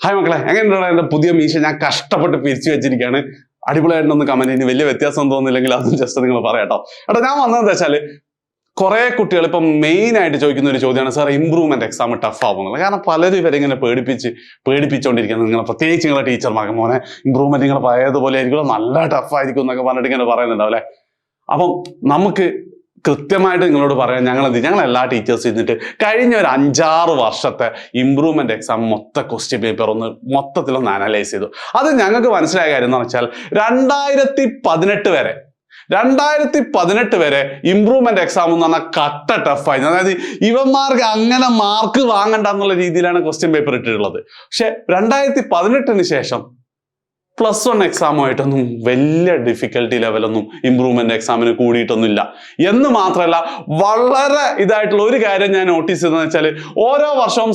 Hi മക്കളെ, എങ്ങനെയുണ്ടോ എൻ്റെ പുതിയ മീശ? ഞാൻ കഷ്ടപ്പെട്ട് പിരിച്ചു വെച്ചിരിക്കുകയാണ്. അടിപൊളിയായിട്ടൊന്ന് കമന്റ്. ഇനി വലിയ വ്യത്യാസം തോന്നുന്നില്ലെങ്കിൽ അതും ജസ്റ്റ് നിങ്ങൾ പറയാട്ടോ. എടാ, ഞാൻ വന്നതെന്ന് വെച്ചാൽ കുറെ കുട്ടികൾ ഇപ്പം മെയിൻ ആയിട്ട് ചോദിക്കുന്ന ഒരു ചോദ്യമാണ്, സാർ ഇംപ്രൂവ്മെന്റ് എക്സാം ടഫ് ആവുന്നുള്ളത്. കാരണം പലരും ഇവരെ ഇങ്ങനെ പേടിപ്പിച്ചുകൊണ്ടിരിക്കുന്നത്. നിങ്ങൾ പ്രത്യേകിച്ച് നിങ്ങളെ ടീച്ചർമാർക്ക് മോനെ ഇംപ്രൂവ്മെന്റ് നിങ്ങൾ പഴയതുപോലെ ആയിരിക്കും, നല്ല ടഫ് ആയിരിക്കും എന്നൊക്കെ പറഞ്ഞിട്ട് ഇങ്ങനെ പറയുന്നുണ്ടാവും അല്ലെ. അപ്പം നമുക്ക് കൃത്യമായിട്ട് നിങ്ങളോട് പറയാം, ഞങ്ങൾ എല്ലാ ടീച്ചേഴ്സ് ഇരുന്നിട്ട് കഴിഞ്ഞ ഒരു 5-6 വർഷത്തെ ഇംപ്രൂവ്മെന്റ് എക്സാം മൊത്തം ക്വസ്റ്റ്യൻ പേപ്പർ മൊത്തത്തിലൊന്ന് അനലൈസ് ചെയ്തു. അത് ഞങ്ങൾക്ക് മനസ്സിലായ കാര്യം എന്ന് വെച്ചാൽ 2018 വരെ ഇംപ്രൂവ്മെന്റ് എക്സാം എന്ന് പറഞ്ഞാൽ കട്ട ടഫായി. അതായത് ഇവന്മാർക്ക് അങ്ങനെ മാർക്ക് വാങ്ങണ്ട എന്നുള്ള രീതിയിലാണ് ക്വസ്റ്റ്യൻ പേപ്പർ ഇട്ടിട്ടുള്ളത്. പക്ഷെ 2018 ശേഷം +1 എക്സാമുമായിട്ടൊന്നും വലിയ ഡിഫിക്കൽട്ടി ലെവലൊന്നും ഇംപ്രൂവ്മെന്റ് എക്സാമിന് കൂടിയിട്ടൊന്നുമില്ല. എന്ന് മാത്രമല്ല, വളരെ ഇതായിട്ടുള്ള ഒരു കാര്യം ഞാൻ നോട്ടീസ് ചെയ്തതെന്ന് വെച്ചാൽ ഓരോ വർഷവും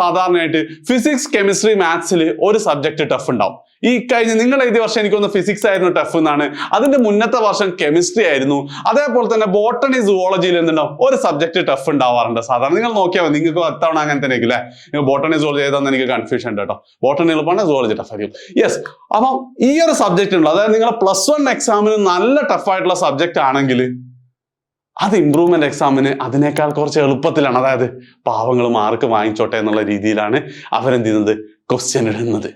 സാധാരണയായിട്ട് ഫിസിക്സ്, കെമിസ്ട്രി, മാത്സിൽ ഒരു സബ്ജക്ട് ടഫ് ഉണ്ടാവും. ഈ കഴിഞ്ഞ നിങ്ങൾ എഴുതിയ വർഷം എനിക്കൊന്ന് ഫിസിക്സ് ആയിരുന്നു ടഫ് എന്നാണ്. അതിന്റെ മുന്നത്തെ വർഷം കെമിസ്ട്രി ആയിരുന്നു. അതേപോലെ തന്നെ ബോട്ടണി, സുവോളജിയിൽ എന്തുണ്ടാവും, ഒരു സബ്ജക്ട് ടഫ് ഉണ്ടാവാറുണ്ട് സാധാരണ. നിങ്ങൾ നോക്കിയാൽ മതി, നിങ്ങൾക്ക് എത്തവണ അങ്ങനെ തന്നെ അല്ലേ. നിങ്ങൾ ബോട്ടണി, സുവോളജി ഏതാന്ന് എനിക്ക് കൺഫ്യൂഷൻ ഉണ്ട് കേട്ടോ. ബോട്ടണി എളുപ്പമാണ്, സുവോളജി ടഫ് ആയിരിക്കും. യെസ്, അപ്പം ഈ ഒരു സബ്ജക്ട് ഉണ്ട്. അതായത് നിങ്ങൾ +1 എക്സാമിന് നല്ല ടഫായിട്ടുള്ള സബ്ജക്ട് ആണെങ്കിൽ അത് ഇംപ്രൂവ്മെന്റ് എക്സാമിന് അതിനേക്കാൾ കുറച്ച് എളുപ്പത്തിലാണ്. അതായത് പാവങ്ങൾ മാർക്ക് വാങ്ങിച്ചോട്ടെ എന്നുള്ള രീതിയിലാണ് അവരെന്ത് ചെയ്യുന്നത്, ക്വസ്റ്റ്യൻ ഇടുന്നത്.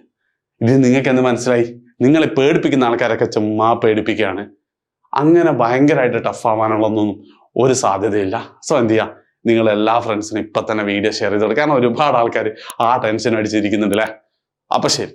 ഇത് നിങ്ങൾക്ക് എന്ത് മനസ്സിലായി? നിങ്ങളെ പേടിപ്പിക്കുന്ന ആൾക്കാരൊക്കെ ചുമ്മാ പേടിപ്പിക്കുകയാണ്. അങ്ങനെ ഭയങ്കരമായിട്ട് ടഫ് ആവാനുള്ളതൊന്നും ഒരു സാധ്യതയില്ല. സോ എന്ത് ചെയ്യുക, നിങ്ങൾ എല്ലാ ഫ്രണ്ട്സിനും ഇപ്പൊ തന്നെ വീഡിയോ ഷെയർ ചെയ്ത് കൊടുക്കുക. കാരണം ഒരുപാട് ആൾക്കാർ ആ ടെൻഷൻ അടിച്ചിരിക്കുന്നുണ്ട് അല്ലേ. അപ്പൊ ശരി.